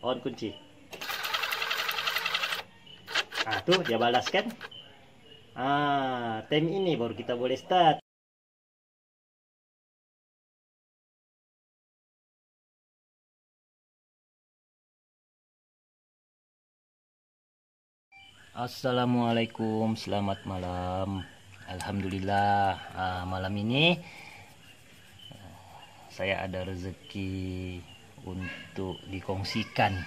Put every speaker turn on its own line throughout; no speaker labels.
On kunci. Tuh dia balas kan. Time ini baru kita boleh start. Assalamualaikum, selamat malam. Alhamdulillah, malam ini saya ada rezeki untuk dikongsikan.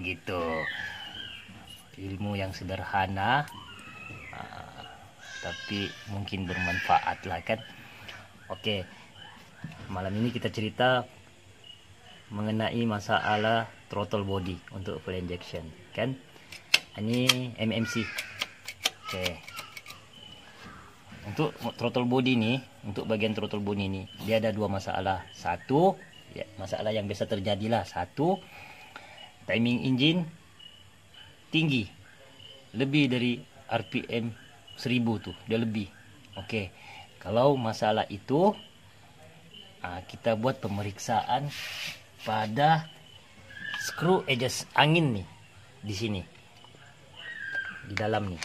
Gitu. Ilmu yang sederhana, tapi mungkin bermanfaat lah kan. Oke, malam ini kita cerita mengenai masalah throttle body untuk full injection kan. Ini MMC. Oke. Untuk throttle body nih, untuk bagian throttle body ini, dia ada dua masalah. Satu, ya, masalah yang biasa terjadi lah. Satu, timing engine tinggi. Lebih dari RPM 1000 tuh, dia lebih. Oke. Kalau masalah itu, kita buat pemeriksaan pada screw adjust angin nih di sini. Di dalam nih.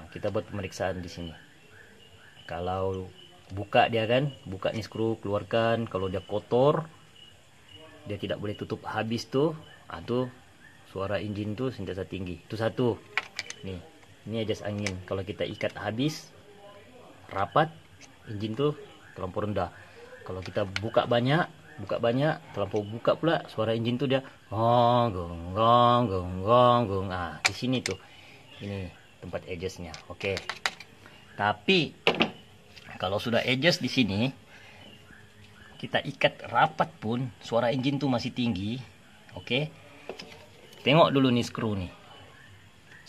Kita buat pemeriksaan di sini. Kalau buka dia kan, buka nih skru, keluarkan. Kalau dia kotor, dia tidak boleh tutup habis tuh. Tuh suara engine tuh sentiasa tinggi. Itu satu. Nih, ini adjust angin. Kalau kita ikat habis, rapat, engine tuh terlampau rendah. Kalau kita buka banyak, terlampau buka pula, suara engine tuh dia gong gong gong gong gong. Di sini tuh. Ini tempat adjustnya. Oke. Tapi kalau sudah adjust di sini, kita ikat rapat pun suara engine tuh masih tinggi. Oke. Tengok dulu nih skru nih.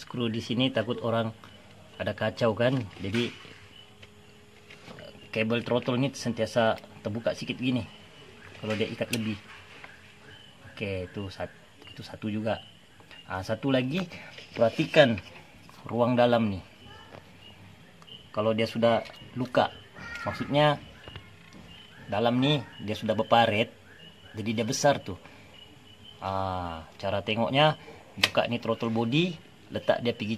Skru di sini takut orang ada kacau kan. Jadi kabel throttle ini sentiasa terbuka sedikit gini kalau dia ikat lebih. Oke, itu satu juga. Satu lagi, perhatikan ruang dalam nih. Kalau dia sudah luka, maksudnya dalam nih dia sudah berparet, jadi dia besar tuh. Cara tengoknya, buka nih throttle body, letak dia pergi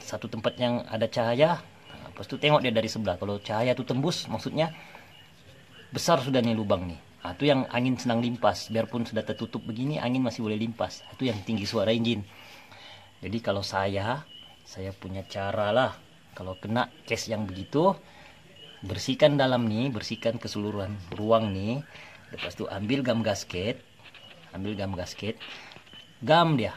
satu tempat yang ada cahaya. Lepas itu tengok dia dari sebelah. Kalau cahaya tuh tembus, maksudnya besar sudah nih lubang nih. Itu yang angin senang limpas. Biarpun sudah tertutup begini, angin masih boleh limpas. Itu yang tinggi suara engine. Jadi kalau saya punya cara lah. Kalau kena case yang begitu, bersihkan dalam nih, bersihkan keseluruhan ruang nih. Lepas itu ambil gam gasket. Gam dia.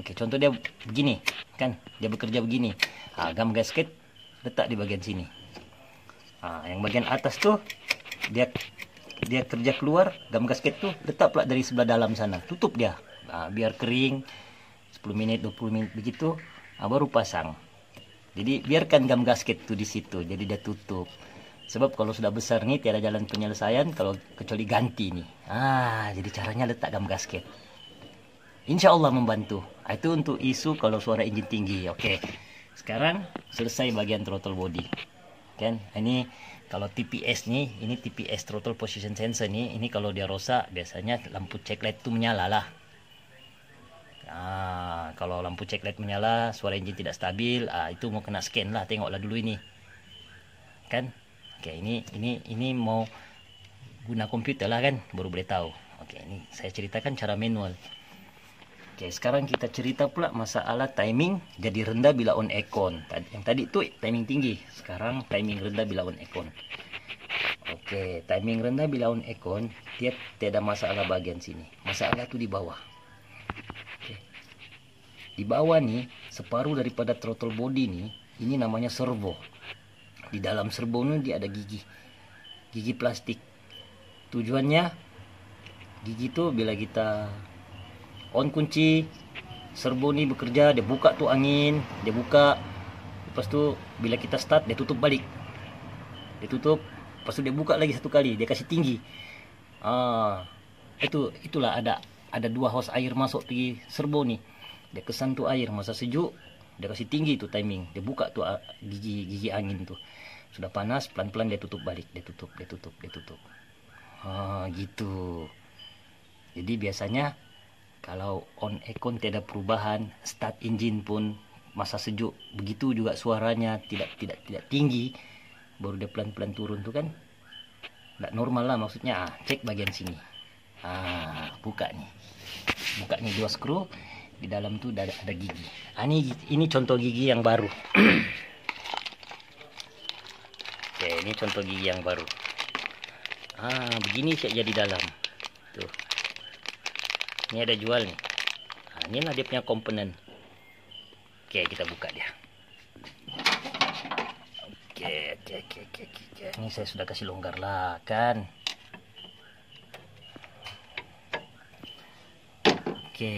Oke, contoh dia begini, kan? Dia bekerja begini. Gam gasket letak di bagian sini. Yang bagian atas tuh dia kerja keluar, gam gasket tuh letak pula dari sebelah dalam sana. Tutup dia. Biar kering 10 menit, 20 menit begitu, baru pasang. Jadi biarkan gam gasket tuh di situ. Jadi dia tutup. Sebab kalau sudah besar nih tiada jalan penyelesaian kalau kecuali ganti nih. Jadi caranya letak gam gasket. Insya Allah membantu. Itu untuk isu kalau suara engine tinggi. Oke. Sekarang selesai bagian throttle body. Kan? Ini kalau TPS nih, ini TPS throttle position sensor nih. Ini kalau dia rosak biasanya lampu check light itu menyala lah. Kalau lampu check light menyala, suara engine tidak stabil, itu mau kena scan lah. Tengoklah dulu ini. Kan? Oke, ini mau guna komputer lah kan, baru boleh tahu. Oke, ini saya ceritakan cara manual. Oke, sekarang kita cerita pula masalah timing jadi rendah bila on aircon. Yang tadi tuh timing tinggi, sekarang timing rendah bila on aircon. Oke, timing rendah bila on aircon, dia tidak masalah bagian sini. Masalah tuh di bawah. Oke. Di bawah nih, separuh daripada throttle body nih, ini namanya servo. Di dalam servo ini dia ada gigi plastik. Tujuannya gigi tuh bila kita on kunci, servo ini bekerja, dia buka tuh angin, dia buka. Lepas tuh bila kita start, dia tutup balik. Dia tutup, lepas tuh dia buka lagi satu kali, dia kasih tinggi. Itulah ada 2 hose air masuk pergi servo nih. Dia kesan tuh air, masa sejuk, dia kasih tinggi tuh timing. Dia buka tuh gigi angin tuh. Sudah panas, pelan-pelan dia tutup balik, dia tutup. Gitu. Jadi biasanya kalau on aircon tiada perubahan, start engine pun masa sejuk begitu juga suaranya tidak tinggi, baru dia pelan-pelan turun tuh kan nggak normal lah maksudnya. Cek bagian sini. Buka nih 2 skru, di dalam tuh ada gigi. Ini contoh gigi yang baru. Oke, ini contoh gigi yang baru. Begini sih jadi dalam tuh. Ini ada jual nih. Inilah dia punya komponen. Oke, kita buka dia. Oke. Ini saya sudah kasih longgar lah kan. Oke.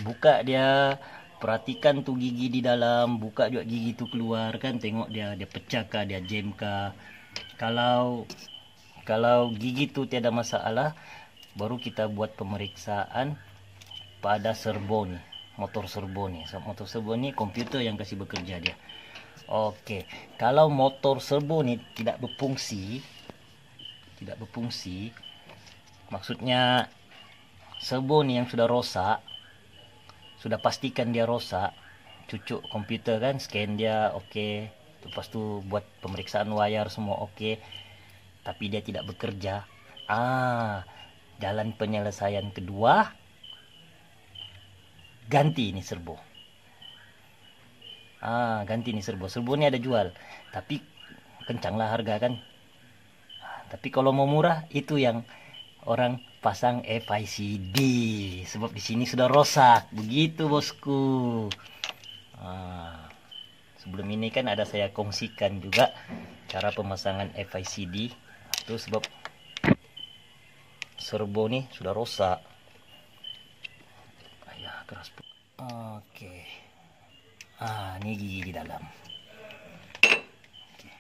Buka dia, perhatikan tuh gigi di dalam, buka juga gigi tuh keluar kan, tengok dia pecah kah, dia jam kah. Kalau gigi tuh tiada masalah, baru kita buat pemeriksaan pada servo nih, motor servo nih. Motor servo nih komputer yang kasih bekerja dia. Oke, kalau motor servo nih tidak berfungsi, maksudnya servo nih yang sudah rusak, sudah pastikan dia rusak, cucuk komputer kan, scan dia oke, lepas tu buat pemeriksaan wire semua oke, tapi dia tidak bekerja. Jalan penyelesaian kedua, ganti ini servo. Ganti ini servo. Servo ini ada jual, tapi kencanglah harga kan. Tapi kalau mau murah itu yang orang pasang FICD, sebab di sini sudah rusak. Begitu bosku. Sebelum ini kan ada saya kongsikan juga cara pemasangan FICD. Itu sebab servo nih sudah rusak. Keras. Oke. Ini gigi di dalam. Oke.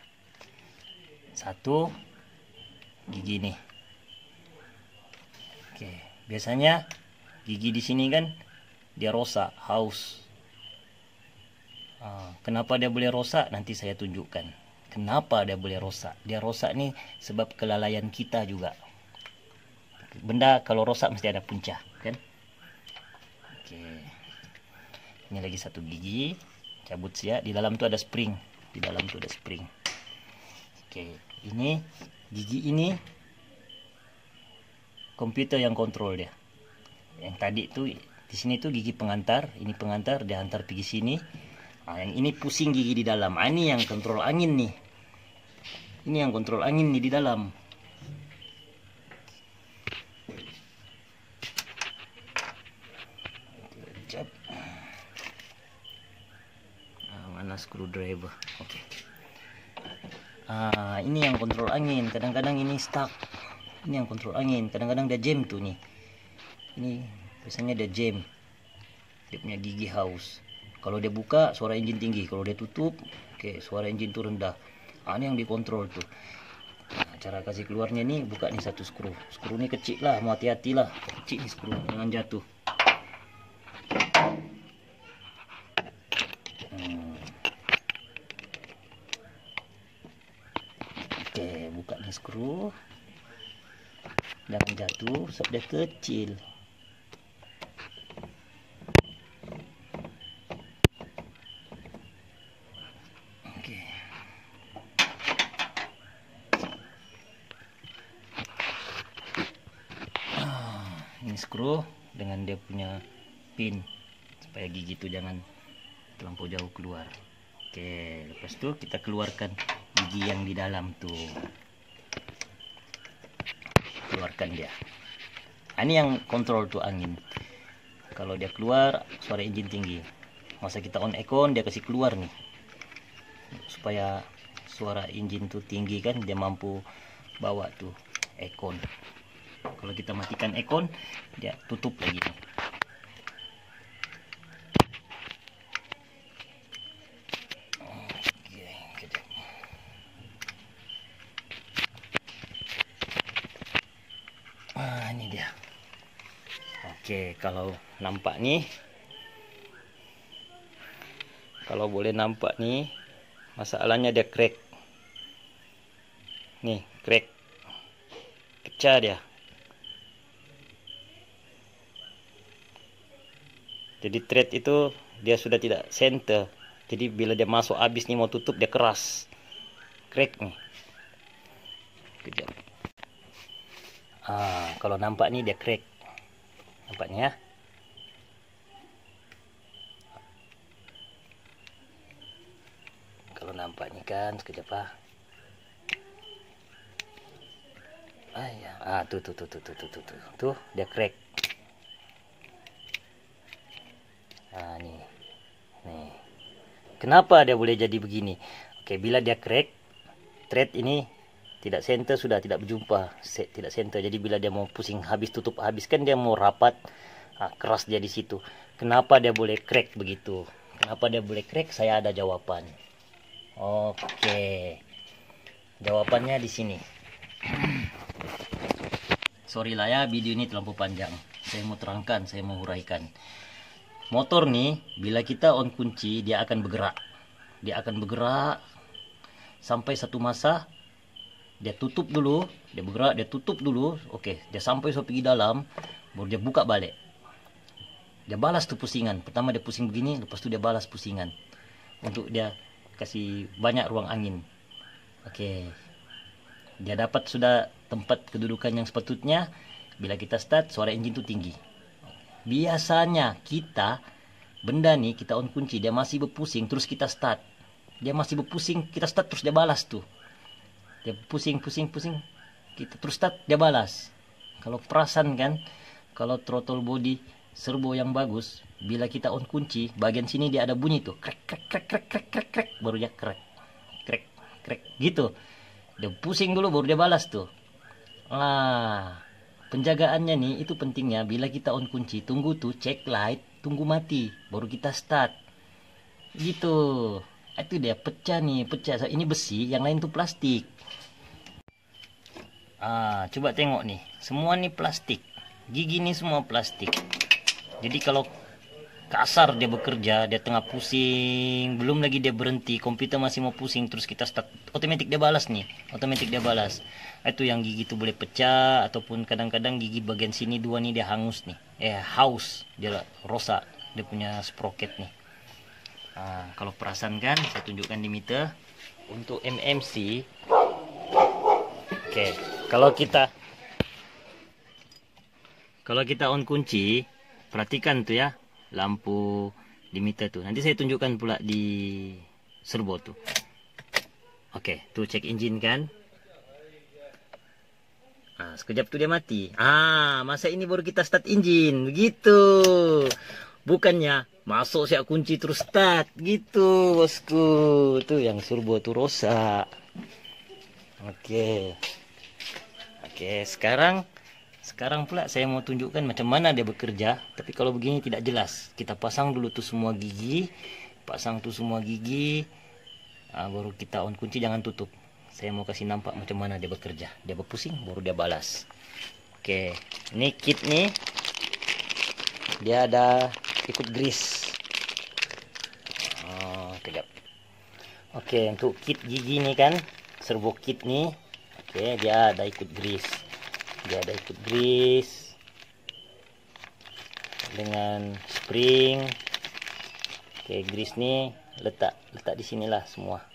Satu gigi nih. Oke, biasanya gigi di sini kan dia rusak, haus. Kenapa dia boleh rusak? Nanti saya tunjukkan. Kenapa dia boleh rusak? Dia rusak nih sebab kelalaian kita juga. Benda kalau rusak mesti ada punca, kan? Oke. Ini lagi satu gigi, cabut siap. Di dalam tuh ada spring. Oke, ini gigi ini komputer yang kontrol dia. Yang tadi tuh di sini tuh gigi pengantar, ini pengantar dia antar pergi sini. Yang ini pusing gigi di dalam. Ini yang kontrol angin nih. Ini yang kontrol angin nih di dalam. Mana screwdriver? Oke. Ini yang kontrol angin. Kadang-kadang ini stuck. Ini yang kontrol angin. Kadang-kadang dia jam tuh nih. Ini biasanya dia jam. Dia punya gigi haus. Kalau dia buka suara engine tinggi. Kalau dia tutup, suara engine tuh rendah. Ini yang dikontrol tuh. Cara kasih keluarnya nih, buka nih satu skru. Skru ini kecil lah, mau hati-hati lah. Kecil nih skru, jangan jatuh. Oke, buka nih skru. Jangan jatuh, sebab dia kecil. Oke. Ini skru dengan dia punya pin supaya gigi itu jangan terlampau jauh keluar. Oke, lepas itu kita keluarkan gigi yang di dalam tuh. Keluarkan dia. Ini yang kontrol tuh angin. Kalau dia keluar suara engine tinggi. Masa kita on aircon dia kasih keluar nih. Supaya suara engine tuh tinggi kan, dia mampu bawa tuh aircon. Kalau kita matikan aircon dia tutup lagi nih. Ini dia. Oke, kalau nampak nih, kalau boleh nampak nih, masalahnya dia crack. Nih, crack. Pecah dia. Jadi thread itu dia sudah tidak center. Jadi bila dia masuk habis nih mau tutup dia keras. Crack nih. Kejap. Kalau nampak nih dia crack. Nampaknya ya. Kalau nampak nih kan sekejap ya. Tuh dia crack. Nih. Kenapa dia boleh jadi begini? Oke, bila dia crack, thread ini tidak center, sudah tidak berjumpa, tidak center. Jadi bila dia mau pusing habis, tutup habis, kan dia mau rapat, keras dia di situ. Kenapa dia boleh crack begitu? Kenapa dia boleh crack? Saya ada jawaban. Oke, jawabannya di sini. Sorry lah ya, video ini terlalu panjang. Saya mau terangkan, saya mau huraikan. Motor nih, bila kita on kunci, dia akan bergerak. Dia akan bergerak sampai satu masa dia tutup dulu, dia bergerak, dia tutup dulu. Oke, dia sampai pergi dalam, baru dia buka balik. Dia balas tuh pusingan. Pertama dia pusing begini, lepas tu dia balas pusingan. Untuk dia kasih banyak ruang angin. Oke. Dia dapat sudah tempat kedudukan yang sepatutnya. Bila kita start, suara enjin tu tinggi. Biasanya kita, benda nih kita on kunci, dia masih berpusing, terus kita start. Dia masih berpusing, kita start, terus dia balas tuh. Dia pusing, kita terus start, dia balas. Kalau perasan kan, kalau throttle body servo yang bagus, bila kita on kunci, bagian sini dia ada bunyi tuh, krek, baru dia krek, gitu. Dia pusing dulu, baru dia balas tuh. Penjagaannya nih, itu pentingnya, bila kita on kunci, tunggu tuh, check light, tunggu mati, baru kita start. Gitu. Itu dia, pecah nih, pecah. Ini besi, yang lain tuh plastik. Coba tengok nih, semua nih plastik, gigi nih semua plastik. Jadi kalau kasar dia bekerja, dia tengah pusing, belum lagi dia berhenti, komputer masih mau pusing, terus kita start, otomatis dia balas nih, Itu yang gigi itu boleh pecah, ataupun kadang-kadang gigi bagian sini dua nih dia hangus nih, haus, dia rosak, dia punya sprocket nih. Kalau perasan kan, saya tunjukkan di meter untuk MMC. Oke, kalau kita on kunci, perhatikan tuh ya, lampu limiter tuh. Nanti saya tunjukkan pula di servo tuh. Oke, tuh cek engine kan. Sekejap tuh dia mati. Masa ini baru kita start engine, begitu. Bukannya masuk siap kunci terus start, gitu bosku. Tuh yang servo tuh rusak. Oke, sekarang pula saya mau tunjukkan macam mana dia bekerja. Tapi kalau begini tidak jelas. Kita pasang dulu tuh semua gigi. Baru kita on kunci, jangan tutup. Saya mau kasih nampak macam mana dia bekerja. Dia berpusing, baru dia balas. Oke, ini kit nih. Dia ada ikut grease. Kejap. Oke, untuk kit gigi nih kan, servo kit nih. Oke, dia ada ikut grease. Dengan spring. Oke, grease nih letak di sinilah semua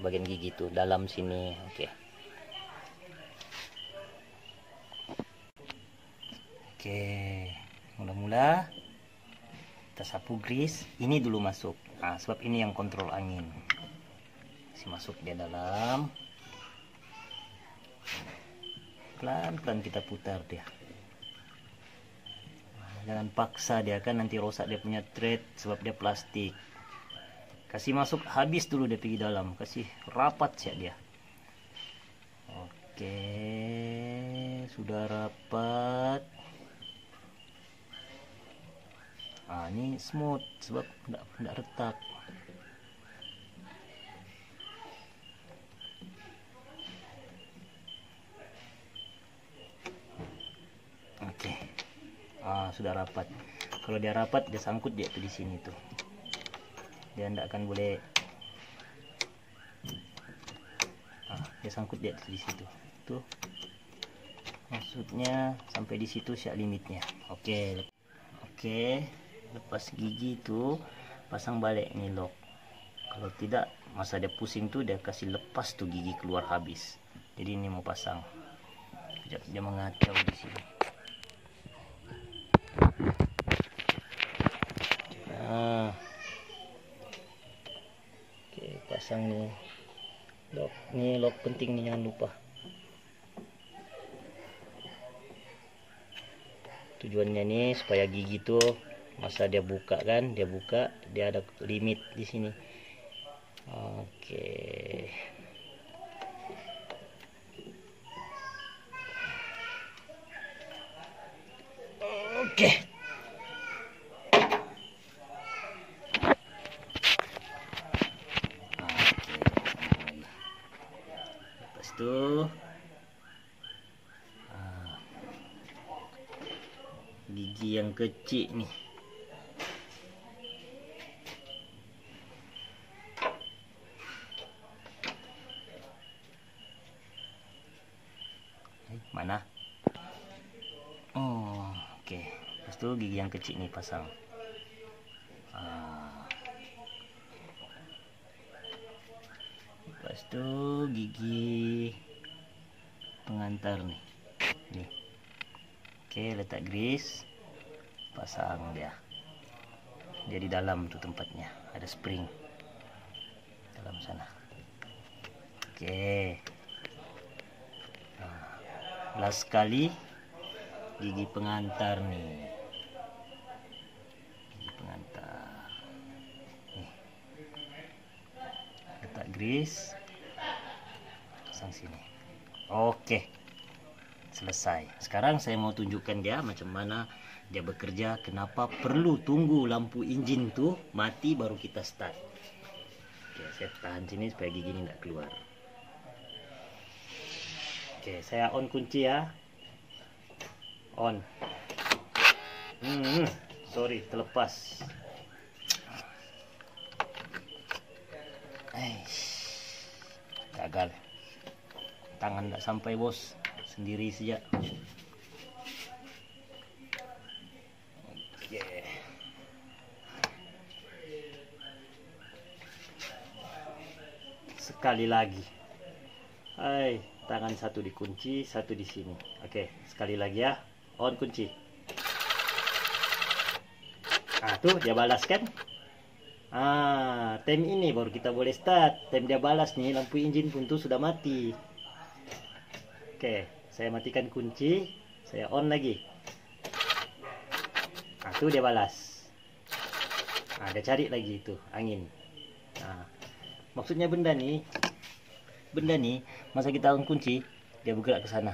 bagian gigi tuh dalam sini. Oke, mula-mula kita sapu grease ini dulu masuk. Sebab ini yang kontrol angin. Kasih masuk dia dalam. Pelan-pelan kita putar dia. Jangan paksa dia kan, nanti rosak dia punya thread sebab dia plastik. Kasih masuk habis dulu dia pergi dalam, kasih rapat siap dia. Oke, sudah rapat. Ini smooth sebab tidak retak. Sudah rapat. Kalau dia rapat, dia sangkut dia tuh di sini tuh. Dia tidak akan boleh. Dia sangkut dia di situ. Tuh. Maksudnya sampai di situ siap limitnya. Oke. lepas gigi tu pasang balik nih lock. Kalau tidak, masa dia pusing tu dia kasih lepas tu gigi keluar habis. Jadi ini mau pasang. Sekejap dia mengacau di sini. Oke, pasang nih lock. Ini lock penting nih, jangan lupa. Tujuannya nih supaya gigi tuh masa dia buka kan, dia ada limit di sini. Oke. Oke. Lepas itu gigi yang kecil nih. Mana? Oh, oke. Lepas itu gigi yang kecil nih pasang. Lepas itu gigi pengantar nih. Nih. Oke, letak grease. Pasang dia. Dia di dalam tuh tempatnya. Ada spring. Dalam sana. Oke. Last kali gigi pengantar nih. Gigi pengantar. Nih. Letak grease. Pasang sini. Oke. Selesai. Sekarang saya mau tunjukkan dia macam mana dia bekerja. Kenapa perlu tunggu lampu enjin tuh mati baru kita start. Oke, saya tahan sini supaya gigi ini tidak keluar. Oke, saya on kunci ya. On. Sorry, terlepas. Gagal. Tangan tidak sampai, bos. Sendiri saja. Oke. Sekali lagi. Tangan satu dikunci, satu di sini. Oke, sekali lagi ya. On kunci. Tuh dia balas kan? Time ini baru kita boleh start. Time dia balas nih, lampu enjin pun tuh sudah mati. Oke, saya matikan kunci, saya on lagi. Tuh dia balas. Dia cari lagi itu angin. Maksudnya benda nih, masa kita on kunci, dia bergerak ke sana.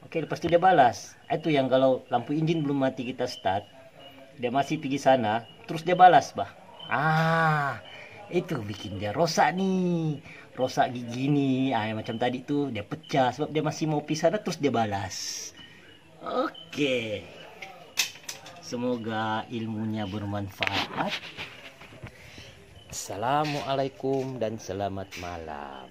Oke, lepas itu dia balas. Itu yang kalau lampu enjin belum mati kita start, dia masih pergi sana, terus dia balas, bah. Itu bikin dia rosak nih. Rosak gigi nih. Macam tadi tuh dia pecah sebab dia masih mau pergi sana terus dia balas. Oke. Semoga ilmunya bermanfaat. Assalamualaikum dan selamat malam.